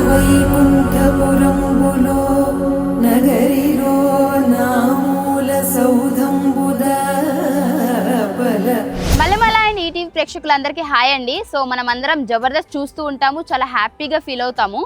వైకుంఠపురంబులో నగరిలో నామూల సౌధంబుదపల. Mallemala and ETV ప్రేక్షకులందరికీ hi అండి. So మనం అందరం జబర్దస్త్ చూస్తూ ఉంటాము, చాలా హ్యాపీగా ఫీల్ అవుతాము.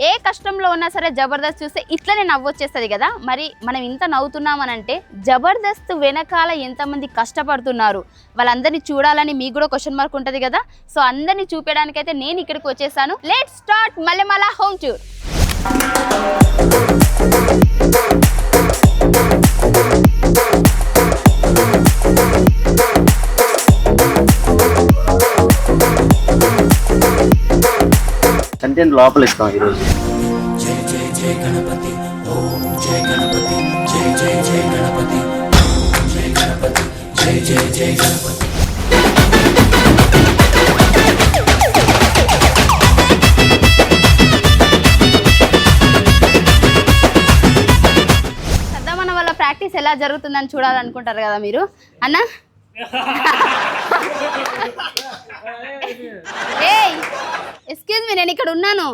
ఏ కష్టంలో ఉన్నా సరే జబర్దస్త్ చూస్తే ఇట్లనే నవ్వొచ్చేస్తుంది కదా. మరి మనం ఇంత నవ్వుతున్నామనంటే జబర్దస్త్ వెనకాల ఎంతమంది కష్టపడుతున్నారు, వాళ్ళందరినీ చూడాలని మీకు కూడా క్వశ్చన్ మార్క్ ఉంటుంది కదా. సో అందరినీ చూపించడానికైతే నేను ఇక్కడికి వచ్చేసాను. Let's start Mallemala home tour. Content లోపల ఇస్తాం ఈరోజు. జయ జయ జయ గణపతి ఓం జయ గణపతి జయ జయ జయ గణపతి జయ గణపతి జయ జయ జయ గణపతి. సద్దామన్న వాళ్ళ ప్రాక్టీస్ ఎలా జరుగుతుందని చూడాలనుకుంటారు కదా మీరు అన్న. ఏయ్ ఎక్స్క్యూజ్ మీ, నేను ఇక్కడ ఉన్నాను,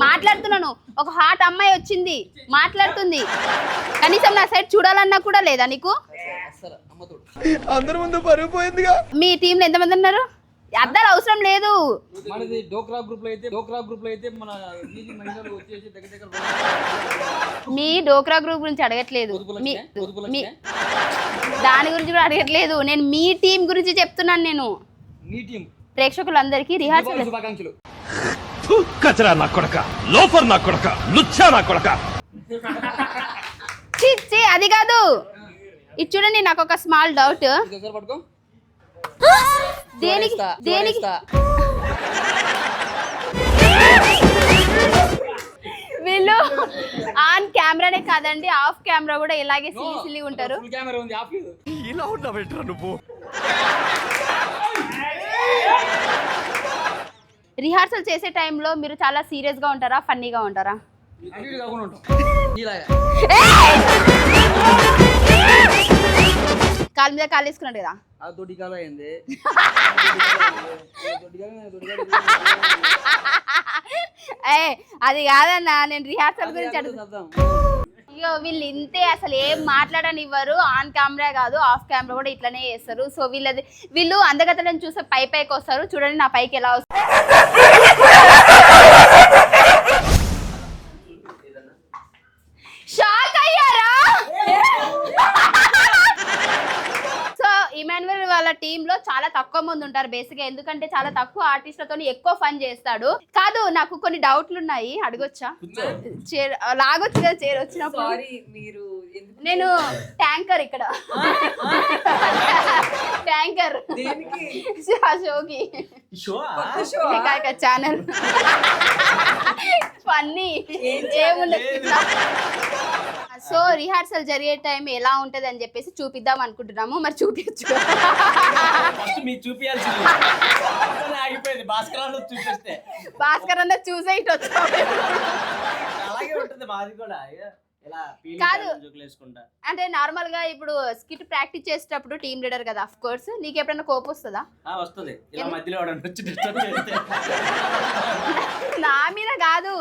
మాట్లాడుతున్నాను. ఒక హాట్ అమ్మాయి వచ్చింది, మాట్లాడుతుంది. కనీసం నా సైడ్ చూడాలన్నా కూడా లేదా నీకు? అందరి ముందు పరుగు పోయిందిగా. మీ టీంలో ఎంతమంది ఉన్నారు? అద్దాలు అవసరం లేదు. మనది డోక్రా గ్రూప్ లో అయితే మన మహిళలు వచ్చేసి దగ్గర మీ డోక్రా గ్రూప్ గురించి అడగట్లేదు, దాని గురించి కూడా అడగట్లేదు. నేను మీ టీం గురించి చెప్తున్నాను. నేను మీ టీం ప్రేక్షకులందరికీ రిహార్సల్ శుభాకాంక్షలు. కచరా నా కొడక, లోఫర్ నా కొడక, లుచ్చా నా కొడక. అది కాదు, ఇది చూడండి. నాకు ఒక స్మాల్ డౌట్. పట్టుకో. దేనికి దేనికి వీళ్ళు ఆన్ కెమెరానే కాదండి, ఆఫ్ కెమెరా కూడా ఇలాగే సిలి ఉంటారు. ఫుల్ కెమెరా ఉంది, ఆఫ్ లేదు. ఇలా ఉన్నావేంట్రా నువ్వు? రిహార్సల్ చేసే టైంలో మీరు చాలా సీరియస్ గా ఉంటారా, ఫన్నీగా ఉంటారా? అటు ఇటు కాకుండా ఉంటాం. ఇలాగా కాలు మీద కాలు వేసుకున్నాడు కదా. ఆ దొడ్డి కాల అయింది. అది కాదన్నా, నేను రిహార్సల్ గురించి అడుగుతాను. అయ్యో వీళ్ళు ఇంతే, అసలు ఏం మాట్లాడనివ్వరు. ఆన్ కెమెరా కాదు, ఆఫ్ కెమెరా కూడా ఇట్లనే చేస్తారు. సో వీళ్ళు అందగతలను చూస్తే పైకి వస్తారు. చూడండి నా పైకి ఎలా వస్తారు. షాక్ అయ్యారా? సో ఇమాన్యుయల్ వాళ్ళ టీమ్ లో చాలా తక్కువ మంది ఉంటారు బేసిక్ గా, ఎందుకంటే చాలా తక్కువ ఆర్టిస్టులతో ఎక్కువ ఫన్ చేస్తాడు. కాదు, నాకు కొన్ని డౌట్లు ఉన్నాయి, అడగొచ్చా? లాగొచ్చు కదా చైర్ వచ్చినప్పుడు. నేను ట్యాంకర్ ఇక్కడ, ట్యాంకర్ షోకి ఛానల్ ఫన్నీ ఏముండదు. సో రిహార్సల్ జరిగే టైం ఎలా ఉంటది అని చెప్పేసి చూపిద్దాం అనుకుంటున్నాము. మరి చూపించు. భాస్కర్ అన్న చూసే ఇటు వచ్చాము. కాదు అంటే నార్మల్ గా ఇప్పుడు స్కిట్ ప్రాక్టీస్ చేసేటప్పుడు టీమ్ లీడర్ కదా, ఆఫ్ కోర్స్ నీకు ఎప్పుడైనా కోపం వస్తుందా? నా మీద కాదు,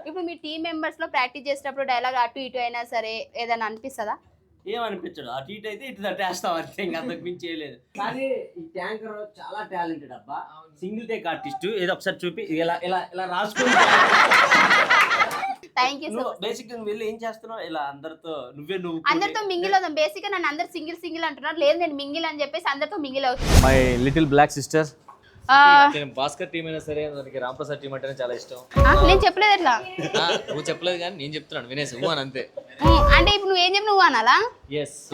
ఇప్పుడు మీ టీమ్ మెంబర్స్ లో ప్రాక్టీస్ చేసేటప్పుడు డైలాగ్ అటు ఇటు అయినా సరే ఏదైనా అనిపిస్తుందా? ఏమనిపించడు, అటు ఇటు అయితే ఇటు తట్టేస్తాం అంతే, ఇంకా అంతకు మించి చేయలేదు. కానీ ఈ ట్యాంకర్ చాలా టాలెంటెడ్ అబ్బా, సింగిల్ టేక్ ఆర్టిస్ట్. ఏదో ఒకసారి చూపి ఇలా ఇలా ఇలా రాసుకుంటా. Thank you. బేసిక్ నువ్వు వెళ్ళి ఏం చేస్తున్నావు, ఇలా అందరితో అందరితో మింగిల్ అవుతాం. బేసిక్ గా నన్ను అందరు సింగిల్ అంటున్నారు. లేదు నేను మింగిల్ అని చెప్పేసి అందరితో మింగిల్ అవుతాను. My little black sister. Bhaskar team అయినా సరే, దానికి రాంప్రసాద్ టీం అంటేనే చాలా ఇష్టం. నేను చెప్పలేదు ఎట్లా? నువ్వు చెప్పలేదు కానీ నేను చెప్తున్నాను, వినేసి అని అంతే. అంటే ఇప్పుడు నువ్వు ఏం చెప్పి నువ్వు అనాలా?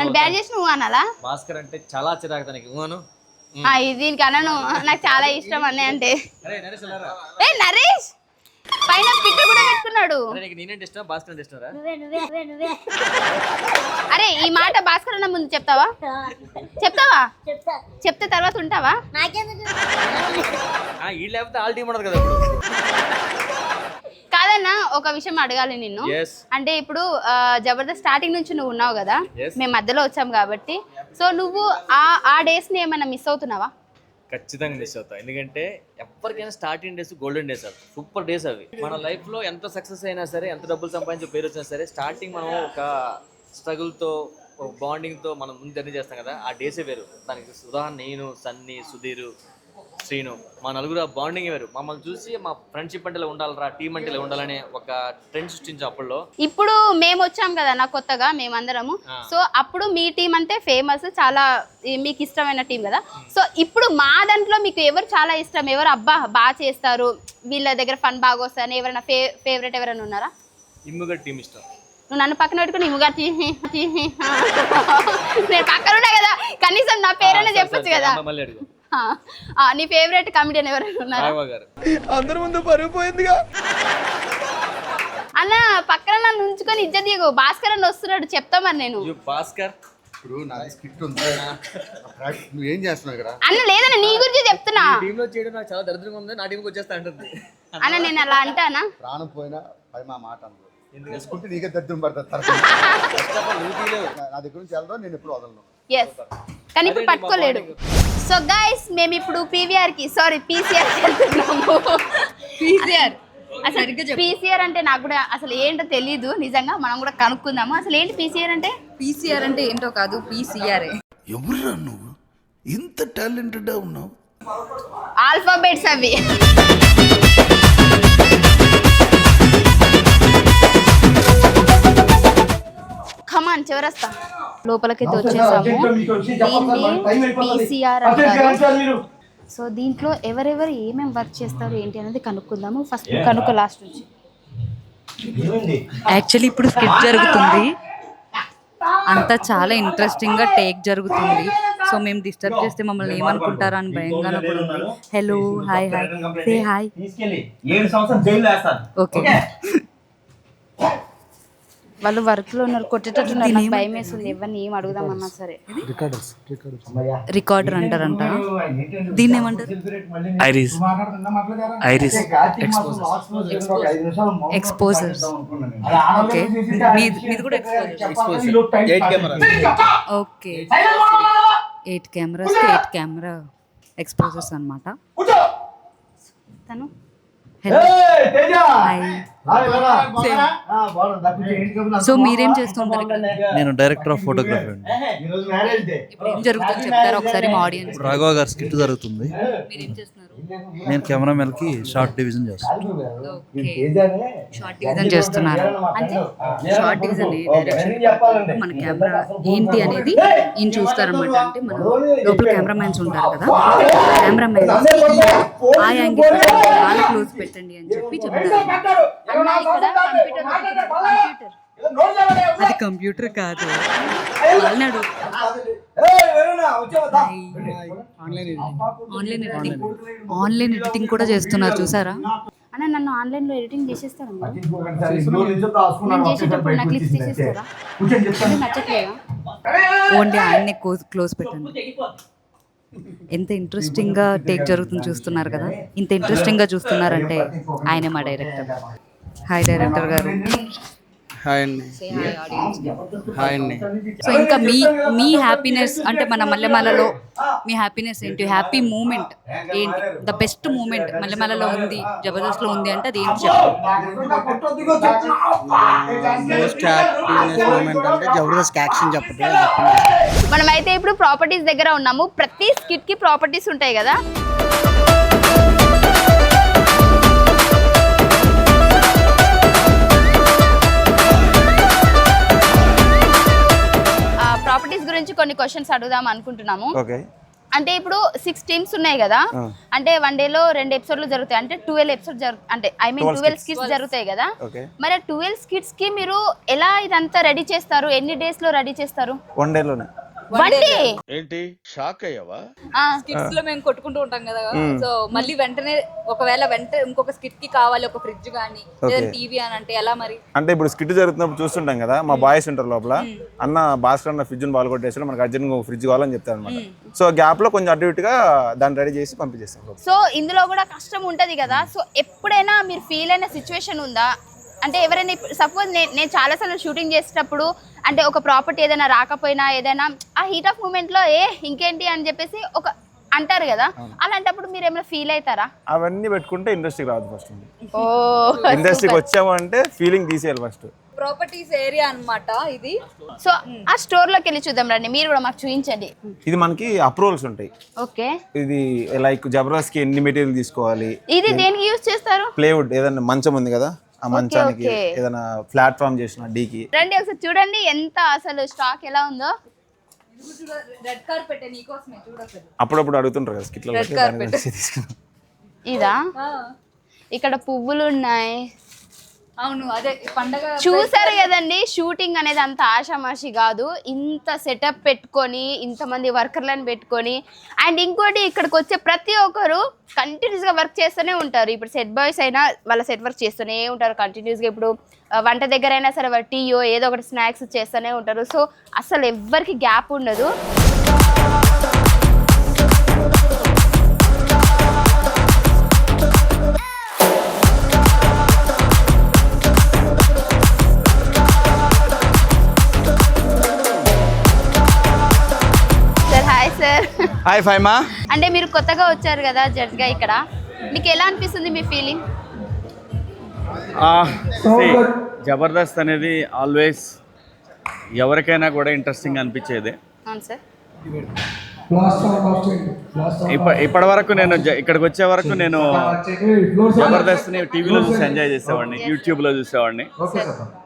నన్ను బ్యాడ్ చేసి నువ్వు అనాలా? భాస్కర్ అంటే చాలా చిరాకు తనకి. దీనికి అనను, నాకు చాలా ఇష్టం అన్నయ్య అంటే. నరేష్ పైన పిక్ కూడా పెట్టుకున్నాడు. నేనేంటి ఇష్టం, భాస్కర్ అంటే ఇష్టం రా? అరే ఈ మాట భాస్కర్ అన్న ముందు చెప్తావా? చెప్తే తర్వాత ఉంటావా? ఈ లేకపోతే ఆల్ టీం ఉండదు కదా. కాదన్నా ఒక విషయం అడగాలి నిన్ను. అంటే ఇప్పుడు జబర్దస్త్ స్టార్టింగ్ నుంచి నువ్వు ఉన్నావు కదా, మేము మధ్యలో వచ్చాం కాబట్టి, సో నువ్వు ఆ డేస్ ని ఏమైనా మిస్ అవుతున్నావా? ఖచ్చితంగా మిస్ అవుతాం. ఎందుకంటే ఎవరికైనా స్టార్టింగ్ డేస్ గోల్డెన్ డేస్ అవి, సూపర్ డేస్ అవి. మన లైఫ్లో ఎంత సక్సెస్ అయినా సరే, ఎంత డబ్బులు సంపాదించే పేరు వచ్చినా సరే, స్టార్టింగ్ మనం ఒక స్ట్రగుల్తో, ఒక బాండింగ్తో మనం ముందు జర్నీ చేస్తాం కదా, ఆ డేసే వేరు. దానికి ఉదాహరణ నేను, సన్నీ, సుధీర్, శ్రీను, మా నలుగురు ఆ బాండింగ్ వేరు. మమ్మల్ని చూసి మా ఫ్రెండ్షిప్ అంటే ఇలా ఉండాలరా, టీం అంటే ఇలా ఉండాలనే ఒక ట్రెండ్ సృష్టించాం అప్పట్లో. ఇప్పుడు మేము వచ్చాం కదా నా కొత్తగా మేమందరము, సో అప్పుడు మీ టీం అంటే ఫేమస్, చాలా మీకు ఇష్టమైన టీం కదా. సో ఇప్పుడు మా దాంట్లో మీకు ఎవరు చాలా ఇష్టం, ఎవరు అబ్బా బాగా చేస్తారు, వీళ్ళ దగ్గర ఫన్ బాగా వస్తాయని ఎవరైనా ఫేవరెట్ ఎవరైనా ఉన్నారా? ఇమ్ముగడ్ టీం ఇష్టం. నువ్వు నన్ను పక్కన పెట్టుకుని ఇమ్ముగా నేను పక్కన ఉన్నా కదా, కనీసం నా పేరైనా చెప్పొచ్చు కదా. మళ్ళీ అడుగు. నీ ఫేవరెట్ కామెడియన్ ఎవరైనా ఉన్నారా? అందరి ముందు పరుగు పోయిందిగా. అన్న పక్కన నన్ను ఉంచుకొని ఇజ్జత్ దిగు, భాస్కర్ అన్న వస్తున్నాడు చెప్తా మరి నేను. భాస్కర్ ఇప్పుడు నాకు స్కిట్ ఉంది, నువ్వు ఏం చేస్తున్నావు ఇక్కడ? అన్న లేదన్న నీ గురించి చెప్తున్నా. టీంలో చేయడం నాకు చాలా దరిద్రంగా ఉంది, నా టీంకి వచ్చేస్తా అంటుంది. అన్న నేను అలా అంటానా? ప్రాణం పోయినా పై మా మాట అనుకో, ఎందుకంటే నీకే దరిద్రం పడుతుంది. నా దగ్గర నుంచి వెళ్దాం, నేను ఎప్పుడు వదలను. ఎస్, కానీ ఇప్పుడు పట్టుకోలేడు. సో గైస్ మేము ఇప్పుడు పీసీఆర్ వెళ్తున్నాము. అసలు పీసీఆర్ అంటే నాకు కూడా అసలు ఏంటో తెలీదు నిజంగా, మనం కూడా కనుక్కుందాము. అసలు ఏంటి పీసీఆర్ అంటే? పీసీఆర్ అంటే ఏంటో కాదు, పీసీఆర్. ఎవరురా నువ్వు ఇంత టాలెంటెడ్ ఉన్నావు? ఆల్ఫాబెట్స్ అవి. కమాన్ చివరస్తా లోపలికైతే వచ్చేసాము. దీన్ని పీసీఆర్ అంటారు. సో దీంట్లో ఎవరెవరు ఏమేమి వర్క్ చేస్తారు ఏంటి అనేది కనుక్కుందాము. ఫస్ట్ కనుక్కో లాస్ట్ నుంచి. యాక్చువల్లీ ఇప్పుడు స్కిట్ జరుగుతుంది, అంతా చాలా ఇంట్రెస్టింగ్ గా టేక్ జరుగుతుంది. సో మేము డిస్టర్బ్ చేస్తే మమ్మల్ని ఏమనుకుంటారా అని భయంగానే కూడా ఉంది. Hello, hi hi, say hi. Okay, వాళ్ళు వర్క్ లో ఉన్నారు, కొట్టేటట్టున్నారు. నాకు భయం వేస్తుంది ఎవరిని ఏం అడుగుదామన్నా సరే. రికార్డర్ అంటారంట, దీన్ని ఏమంటారు? Iris exposures. ఓకే, మీది కూడా exposure. Okay, 8 cameras 8 camera exposures అన్నమాట. తను సో మీరేం చేస్తుంటారు ఇక్కడ? నేను డైరెక్టర్ ఆఫ్ ఫోటోగ్రఫీ అండి. ఇప్పుడు ఏం జరుగుతుందో చెప్తారా ఒకసారి మా ఆడియన్స్? రాఘవ గారి స్కిట్ జరుగుతుంది, మీరేం చేస్తున్నారు? నేను కెమెరామెన్ కి షార్ట్ డివిజన్ చేస్తాను. షార్ట్ డివిజన్ చేస్తున్నారు అంటే షార్ట్ డివిజన్ మన కెమెరా ఏంటి అనేది ఈయన చూస్తారన్నమాట. అంటే మన లోపల కెమెరామెన్స్ ఉంటారు కదా, కెమెరామెన్ ఆ యాంగిల్ చాలా క్లోజ్ పెట్టండి అని చెప్పి చెప్తారు. అది కంప్యూటర్ కాదు, ఆన్లైన్ ఎడిటింగ్ కూడా చేస్తున్నారు చూసారా? అన్న నన్ను ఆన్లైన్ లో ఎడిటింగ్ చేసేస్తారా? నేను చేసేటప్పుడు నా క్లిప్స్ తీసేస్తారా? నచ్చట్లేదా? ఓన్లీ ఆయన్నే క్లోజ్ పెట్టండి. ఎంత ఇంట్రెస్టింగ్ గా టేక్ జరుగుతుంది చూస్తున్నారు కదా. ఇంత ఇంట్రెస్టింగ్ గా చూస్తున్నారంటే ఆయనే మా డైరెక్టర్. హాయ్ డైరెక్టర్ గారు. హాయ్ అండి. హాయ్ అండి. సో ఇంకా మీ హ్యాపీనెస్ అంటే మన మల్లెమాలలో మీ హ్యాపీనెస్ ఏంటి? హ్యాపీ మూమెంట్ ఏంటి? ద బెస్ట్ మూమెంట్ మల్లెమాలలో ఉంది, జబర్దస్త్ లో ఉంది అంటే అది ఏంటి చెప్పండి. మోస్ట్ హ్యాపీనెస్ మూమెంట్ అంటే జబర్దస్త్ యాక్షన్ చెప్పండి. మనమైతే ఇప్పుడు ప్రాపర్టీస్ దగ్గర ఉన్నాము. ప్రతి స్కిట్ కి ప్రాపర్టీస్ ఉంటాయి కదా. ప్రాపర్టీస్ గురించి కొన్ని క్వశ్చన్స్ అడుగుదాం అనుకుంటున్నాము. అంటే ఇప్పుడు 6 టీమ్స్ ఉన్నాయి కదా, అంటే 1 డేలో 2 ఎపిసోడ్లు జరుగుతాయి, అంటే 12 ఎపిసోడ్ అంటే 12 స్కిట్స్ జరుగుతాయి కదా. మరి 12 స్కిట్స్ కి మీరు ఎలా ఇదంతా రెడీ చేస్తారు? ఎన్ని డేస్ లో రెడీ చేస్తారు? 1 డేలోనే. ఏంటి షాక్ అయ్యావా? స్కిట్స్ లో మేము కొట్టుకుంటూ ఉంటాం కదా, సో మళ్ళీ వెంటనే ఒకవేళ ఇంకొక స్కిట్ కి కావాలి ఒక ఫ్రిడ్జ్ గానీ లేదా టీవీ అని అంటే ఎలా మరి? అంటే ఇప్పుడు స్కిట్ జరుగుతున్నప్పుడు చూస్తుంటాం కదా, మా బాయ్స్ ఉంటారు లోపల, అన్న భాస్కర్ అన్న ఫ్రిడ్జ్ బాల్ కొట్టేసాడు, మనకు అర్జెంట్ ఒక ఫ్రిడ్జ్ కావాలని చెప్తారు అనమాట. సో గ్యాప్ లో కొంచెం అటు ఇటుగా దాన్ని రెడీ చేసి పంపించేస్తాం. సో ఇందులో కూడా కష్టం ఉంటది కదా. సో ఎప్పుడైనా మీరు ఫీల్ అయిన సిచ్యువేషన్ ఉందా? అంటే ఎవరైనా సపోజ్ నేను చాలాసార్లు షూటింగ్ చేసేటప్పుడు అంటే ఒక ప్రాపర్టీ ఏదైనా రాకపోయినా ఏదైనా ఆ హీట్ ఆఫ్ మూమెంట్లో ఇంకేంటి అని చెప్పేసి ఒక అంటారు కదా, అలాంటప్పుడు మీరు ఏమైనా ఫీల్ అవుతారా? అవన్నీ పెట్టుకుంటే ఇండస్ట్రీకి రాదు ఫస్ట్. ఓ ఇండస్ట్రీకి వచ్చాము అంటే ఫీలింగ్ తీసేయాలి ఫస్ట్. ప్రాపర్టీస్ ఏరియా అన్నమాట ఇది. సో ఆ స్టోర్ లోకి వెళ్ళి చూద్దాం రండి, మీరు కూడా మాకు చూపించండి. ఇది మనకి అప్రూవల్స్ ఉంటాయి. ఓకే, ఇది లైక్ జబర్దస్త్ కి ఎన్ని మెటీరియల్ తీసుకోవాలి, ఇది దేనికి యూజ్ చేస్తారు? ప్లేవుడ్ ఏదైనా మంచం ఉంది కదా, ఆ మంచానికి ఏదైనా ప్లాట్ఫామ్ చేసిన డీకి. రండి ఒకసారి చూడండి ఎంత అసలు స్టాక్ ఎలా ఉందో. రెడ్ కార్పెట్ నీకోసమే చూడొచ్చు. అప్పుడప్పుడు అడుగుతుంటారు కదా స్కిట్లో తీసుకుని. ఇదా, ఇక్కడ పువ్వులు ఉన్నాయి. అవును, అదే పండగ చూసారు కదండి, షూటింగ్ అనేది అంత ఆషామాషి కాదు. ఇంత సెటప్ పెట్టుకొని ఇంతమంది వర్కర్లను పెట్టుకొని, అండ్ ఇంకోటి ఇక్కడికి వచ్చే ప్రతి ఒక్కరు కంటిన్యూస్గా వర్క్ చేస్తూనే ఉంటారు. ఇప్పుడు సెట్ బాయ్స్ అయినా వాళ్ళ సెట్ వర్క్ చేస్తూనే ఉంటారు కంటిన్యూస్గా. ఇప్పుడు వంట దగ్గర అయినా సరే వాళ్ళు టీయో ఏదో ఒకటి స్నాక్స్ చేస్తూనే ఉంటారు. సో అసలు ఎవ్వరికి గ్యాప్ ఉండదు. హాయ్ ఫైమా. అంటే మీరు కొత్తగా వచ్చారు కదా జడ్జ్గా, ఇక్కడ మీకు ఎలా అనిపిస్తుంది మీ ఫీలింగ్? జబర్దస్త్ అనేది ఆల్వేస్ ఎవరికైనా కూడా ఇంట్రెస్టింగ్ అనిపించేది. అవును సార్. ఇప్పటి వరకు నేను ఇక్కడికి వచ్చే వరకు నేను జబర్దస్త్ని టీవీలో చూసి ఎంజాయ్ చేసేవాడిని, యూట్యూబ్లో చూసేవాడిని.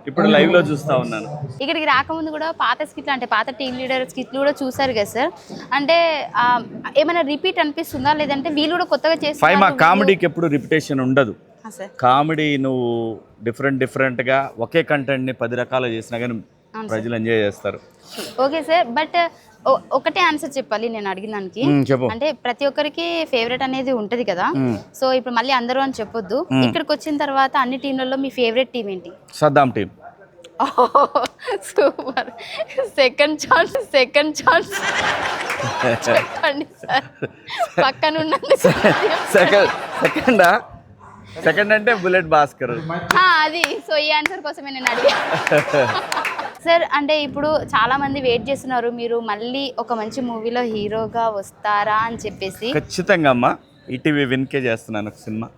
ఇప్పుడు లైవ్లో చూస్తూ ఉన్నాను. ఇక్కడికి రాకముందు కూడా పాత స్కిట్లు అంటే పాత టీమ్ లీడర్ స్కిట్లు కూడా చూసారు కదా సార్, అంటే ఏమైనా రిపీట్ అనిపిస్తుందా, లేదంటే వీళ్ళు కూడా కొత్తగా చేసి? ఫైమా కామెడీకి ఎప్పుడు రిపిటేషన్ ఉండదు. కామెడీ నువ్వు డిఫరెంట్గా ఒకే కంటెంట్ని 10 రకాలు చేసినా కానీ ప్రజలు ఎంజాయ్ చేస్తారు. ఓకే సార్, బట్ ఒకటే ఆన్సర్ చెప్పాలి నేను అడిగిన దానికి. అంటే ప్రతి ఒక్కరికి ఫేవరెట్ అనేది ఉంటది కదా, సో ఇప్పుడు మళ్ళీ అందరూ అని చెప్పొద్దు. ఇక్కడికి వచ్చిన తర్వాత అన్ని టీంలలో మీ ఫేవరెట్ టీం ఏంటి? Saddam team. Super. Second chance చెప్పండి సార్, పక్కన ఉన్నది. సెకండ్ అంటే బుల్లెట్ భాస్కర్. అది సో ఈ ఆన్సర్ కోసమే నేను అడిగా సార్. అంటే ఇప్పుడు చాలా మంది వెయిట్ చేస్తున్నారు, మీరు మళ్ళీ ఒక మంచి మూవీలో హీరోగా వస్తారా అని చెప్పేసి. ఖచ్చితంగా అమ్మా, ఈటీవీ విన్కే చేస్తున్నాను ఒక సినిమా.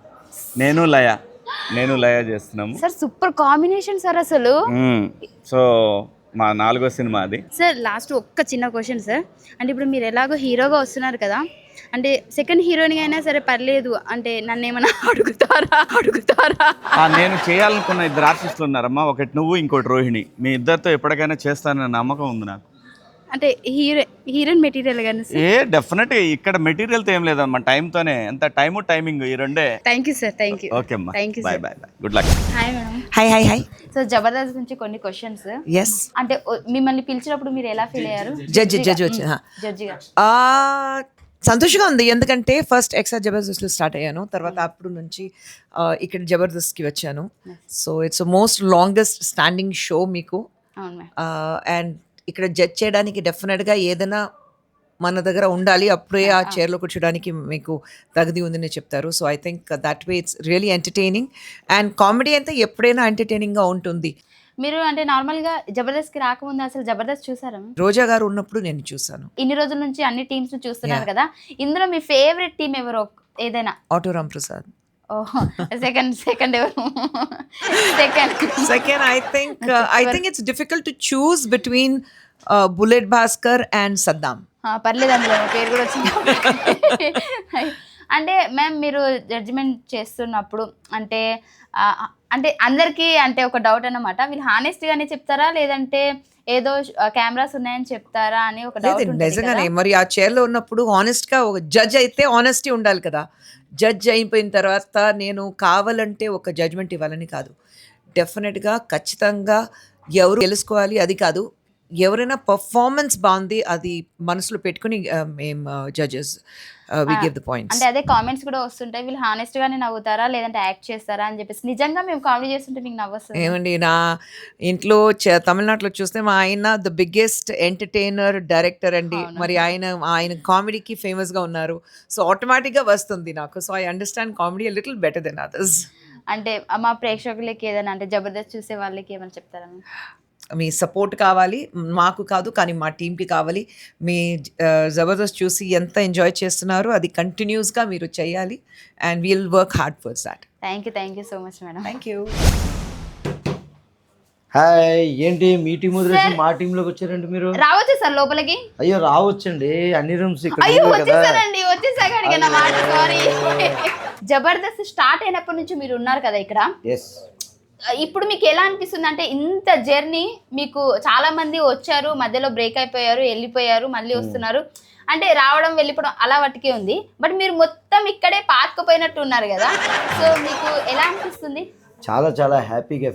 నేను లయ చేస్తున్నాము సార్. సూపర్ కాంబినేషన్ సార్ అసలు. సో మా 4వ సినిమా అది. సార్ లాస్ట్ ఒక్క చిన్న క్వశ్చన్ సార్, అంటే ఇప్పుడు మీరు ఎలాగో హీరోగా వస్తున్నారు కదా, అంటే సెకండ్ హీరోయిన్ అయినా సరే పర్లేదు, అంటే నన్ను ఏమైనా అడుగుతారా? నేను చేయాలనుకున్న 2 ఆర్టిస్టులు ఉన్నారమ్మా, ఒకటి నువ్వు, ఇంకోటి రోహిణి. మీ ఇద్దరితో ఎప్పటికైనా చేస్తానన్న నమ్మకం ఉంది నాకు. అంటే హీరోయిన్ మెటీరియల్ కానీ డెఫినెట్ ఇక్కడ మెటీరియల్తో ఏం లేదమ్మా, టైంతోనే. ఎంత టైమింగ్ ఈ రెండే. Thank you sir. Thank you. Okay అమ్మా, thank you. Bye. Good luck. Hi madam. Hi. So Jabardasth నుంచి కొన్ని క్వశ్చన్స్. ఎస్. అంటే మిమ్మల్ని పిలిచినప్పుడు మీరు ఎలా ఫీల్ అయ్యారు? జడ్జిగా సంతోషంగా ఉంది, ఎందుకంటే ఫస్ట్ ఎక్సా జబర్దస్త్లో స్టార్ట్ అయ్యాను, తర్వాత అప్పుడు నుంచి ఇక్కడ జబర్దస్త్కి వచ్చాను. So it's most longest standing show మీకు. అండ్ ఇక్కడ జడ్జ్ చేయడానికి డెఫినెట్గా ఏదైనా మన దగ్గర ఉండాలి, అప్పుడే ఆ చైర్లో కూర్చోడానికి మీకు తగది ఉందని చెప్తారు. So I think that way it's really entertaining. And comedy అంతా ఎప్పుడైనా ఎంటర్టైనింగ్గా ఉంటుంది. మీరు అంటే నార్మల్గా జబర్దస్త్కి రాకముందు అసలు జబర్దస్త్ చూసారా? రోజా గారు ఉన్నప్పుడు నేను చూసాను. ఇన్ని రోజుల నుంచి అన్ని టీమ్స్ చూస్తున్నారు కదా, ఇందులో మీ ఫేవరెట్ టీం ఎవరో ఏదైనా? ఆటో రామ్ ప్రసాద్. సెకండ్ ఎవరు? Second I think it's difficult to choose between Bullet Bhaskar and Saddam. పర్లేదు, అందులో పేరు కూడా వచ్చింది. అంటే మ్యామ్ మీరు జడ్జిమెంట్ చేస్తున్నప్పుడు అంటే అందరికీ అంటే ఒక డౌట్ అన్నమాట, వీళ్ళు హానెస్ట్గానే చెప్తారా లేదంటే ఏదో కెమెరాస్ ఉన్నాయని చెప్తారా అని ఒక డౌట్. నిజంగానే మరి ఆ చైర్లో ఉన్నప్పుడు హానెస్ట్గా ఒక జడ్జ్ అయితే హానెస్టీ ఉండాలి కదా. జడ్జ్ అయిపోయిన తర్వాత నేను కావాలంటే ఒక జడ్జ్మెంట్ ఇవ్వాలని కాదు, డెఫినెట్గా ఖచ్చితంగా ఎవరు తెలుసుకోవాలి అది కాదు, ఎవరైనా పర్ఫార్మెన్స్ బాగుంది అది మనసులో పెట్టుకుని మేము judges we give the points. అంటే అదే కామెంట్స్ కూడా వస్తుంటాయి, వీళ్ళు హానెస్ట్ గానే నవ్వుతారా లేదంటే యాక్ట్ చేస్తారా అని చెప్పేసి. నిజంగా మేము కామెడీ చేస్తుంటే మీకు నవ్వొస్తుంది? ఏమండి, నా ఇంట్లో తమిళనాడులో చూస్తే మా ఆయన ద బిగ్గెస్ట్ ఎంటర్టైనర్ డైరెక్టర్ అండి. మరి ఆయన కామెడీకి ఫేమస్గా ఉన్నారు. సో ఆటోమేటిక్గా వస్తుంది నాకు. So I understand comedy a little better than others. అంటే మా ప్రేక్షకులకి ఏదైనా అంటే జబర్దస్త్ చూసే వాళ్ళకి ఏమైనా చెప్తారా? మీ సపోర్ట్ కావాలి, మాకు కాదు కానీ మా టీంకి కావాలి. మీ జబర్దస్త్ చూసి ఎంత ఎంజాయ్ చేస్తున్నారు అది కంటిన్యూస్గా మీరు చేయాలి. And wheel work hard for that. Thank you so much madam. Thank you. Hi, ఏంటి మీ టీం వదిలేసి మా టీమ్ లోకి వచ్చారండి మీరు? రావచ్చు సార్ లోపలికి. అయ్యో రావచ్చండి, అన్ని రూమ్స్ ఇక్కడ అయ్యో ఉన్నాయి కదా. వచ్చేసారండి, వచ్చేసాక నా మాట సారీ. జబర్దస్త్ స్టార్ట్ అయినప్పటి నుంచి మీరు ఉన్నారు కదా ఇక్కడ. ఎస్. ఇప్పుడు మీకు ఎలా అనిపిస్తుంది అంటే ఇంత జర్నీ మీకు చాలా మంది వచ్చారు, మధ్యలో బ్రేక్ అయిపోయారు, వెళ్ళిపోయారు, మళ్ళీ వస్తున్నారు, అంటే రావడం వెళ్ళిపోవడం అలా వాటికే ఉంది. బట్ మీరు మొత్తం ఇక్కడే పాతుకుపోయినట్టు ఉన్నారు కదా, సో మీకు ఎలా అనిపిస్తుంది? చాలా చాలా హ్యాపీగా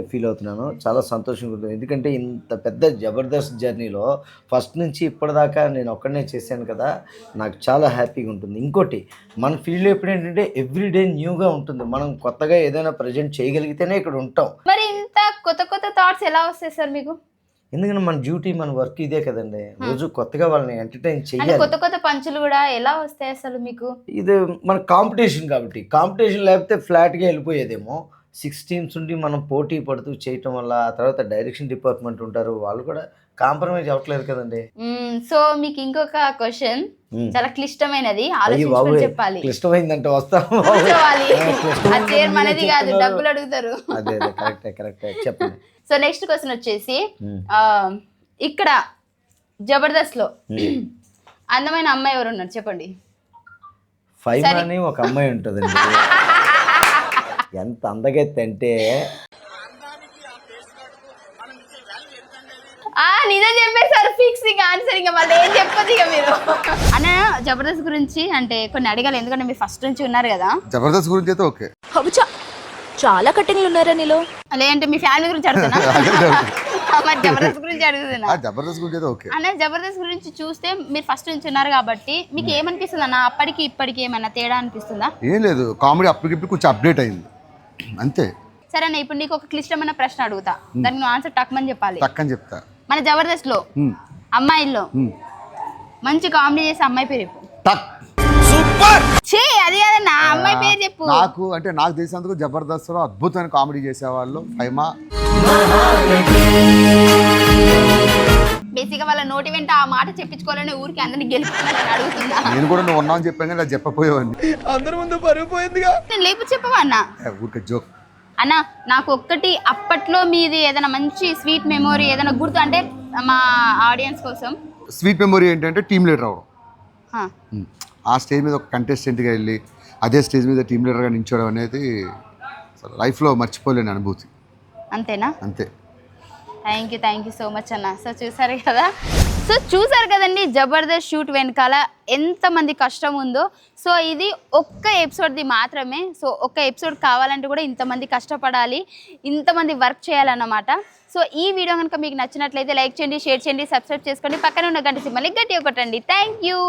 ఫీల్ అవుతున్నాను, చాలా సంతోషంగా ఉంటుంది. ఎందుకంటే ఇంత పెద్ద జబర్దస్త్ జర్నీలో ఫస్ట్ నుంచి ఇప్పటిదాకా నేను ఒక్కడనే చేశాను కదా, నాకు చాలా హ్యాపీగా ఉంటుంది. ఇంకోటి మన ఫీల్డ్ ఎప్పుడు ఏంటంటే ఎవ్రీడే న్యూగా ఉంటుంది, మనం కొత్తగా ఏదైనా ప్రజెంట్ చేయగలిగితేనే ఇక్కడ ఉంటాం. మరి ఇంత కొత్త కొత్త థాట్స్ ఎలా వస్తాయి సార్ మీకు? ఎందుకంటే మన డ్యూటీ, మన వర్క్ ఇదే కదండి, రోజు కొత్తగా వాళ్ళని ఎంటర్టైన్ అంటే చేయాలి. కొత్త కొత్త పంచులు కూడా ఎలా వస్తాయి అసలు మీకు? ఇది మన కాంపిటీషన్ కాబట్టి, కాంపిటీషన్ లేకపోతే ఫ్లాట్గా వెళ్ళిపోయేదేమో. 6 teams ఉండి మనం పోటీ పడుతూ చేయటం వల్ల, ఆ తర్వాత డైరెక్షన్ డిపార్ట్మెంట్ ఉంటారు, వాళ్ళు కూడా కాంప్రమైజ్ అవ్వట్లేదు కదండి. సో మీకు ఇంకొక క్వశ్చన్ చాలా క్లిష్టమైనది, ఆలోచించుకొని చెప్పాలి. క్లిష్టమైందంటే వస్తాము, మనది కాదు, డబ్బులు అడుగుతారు. అదే కరెక్టే చెప్పండి. సో నెక్స్ట్ క్వశ్చన్ వచ్చేసి, ఇక్కడ జబర్దస్త్ లో అందమైన అమ్మాయి ఎవరు ఉన్నారు చెప్పండి? ఫైమా అని ఒక అమ్మాయి ఉంటుందండి, ఎంత అందగెత్తి అంటే నిజం చెప్పేసారు, ఫిక్సింగ్ ఆన్సర్. ఇంకా మళ్ళీ ఏం చెప్పదు ఇక మీరు. అన్న జబర్దస్త్ గురించి అంటే కొన్ని అడగాలి, ఎందుకంటే మీరు ఫస్ట్ నుంచి ఉన్నారు కదా. జబర్దస్త్ గురించి అయితే ఓకే, చాలా కట్టింగ్లు ఉన్నారా నీలో, లేదంటే మీ ఫ్యామిలీ గురించి అడుగుతున్నా, మరి జబర్దస్త్ గురించి అడుగుతున్నా. జబర్దస్త్ గురించి అయితే ఓకే అన్న. జబర్దస్త్ గురించి చూస్తే మీరు ఫస్ట్ నుంచి ఉన్నారు కాబట్టి మీకు ఏమనిపిస్తుంది అన్న, అప్పటికి ఇప్పటికి ఏమన్నా తేడా అనిపిస్తుందా? ఏం లేదు, కామెడీ అప్పటికిప్పుడు కొంచెం అప్డేట్ అయింది అంతే. సరే అన్న, ఇప్పుడు నీకు ఒక క్లిష్టమైన ప్రశ్న అడుగుతా, దానికి నువ్వు ఆన్సర్ టక్మని చెప్పాలి. టక్కని చెప్తా. మన జబర్దస్త్ లో అమ్మాయిల్లో మంచి కామెడీ చేసే అమ్మాయి పేరు చెప్పు. అది కాదన్న, అమ్మాయి పేరు చెప్పు. నాకు తెలిసినందుకు జబర్దస్త్ లో అద్భుతమైన కామెడీ చేసేవాళ్ళు ఫైమా. బేసిక్ గా వాళ్ళ నోటి వెంట ఆ మాట చెప్పించుకోవాలని ఊరికి అందరినీ గెలుపుతున్నాను అడుగుతున్నా. నేను కూడా నువ్వు ఉన్నావు అని చెప్పాను కానీ చెప్పపోయేవాడిని, అందరి ముందు పరుగిపోయిందిగా. నేను లేపు చెప్పవా అన్న? ఊరికే జోక్ అన్న. నాకు ఒక్కటి, అప్పట్లో మీది ఏదైనా మంచి స్వీట్ మెమొరీ ఏదైనా గుర్తు అంటే మా ఆడియన్స్ కోసం. స్వీట్ మెమొరీ ఏంటంటే టీమ్ లీడర్ అవడం. ఆ స్టేజ్ మీద ఒక కంటెస్టెంట్గా వెళ్ళి అదే స్టేజ్ మీద టీమ్ లీడర్గా నిల్చోవడం అనేది లైఫ్లో మర్చిపోలేని అనుభూతి. అంతేనా? అంతే. థ్యాంక్ యూ సో మచ్ అన్న. సో చూసారు కదండి జబర్దస్త్ షూట్ వెనకాల ఎంతమంది కష్టం ఉందో. సో ఇది ఒక్క ఎపిసోడ్ది మాత్రమే. సో ఒక్క ఎపిసోడ్ కావాలంటే కూడా ఇంతమంది కష్టపడాలి, ఇంతమంది వర్క్ చేయాలన్నమాట. సో ఈ వీడియో కనుక మీకు నచ్చినట్లయితే లైక్ చేయండి, షేర్ చేయండి, సబ్స్క్రైబ్ చేసుకోండి, పక్కన ఉన్న గంట సింబల్ని గట్టిగా కొట్టండి. Thank you.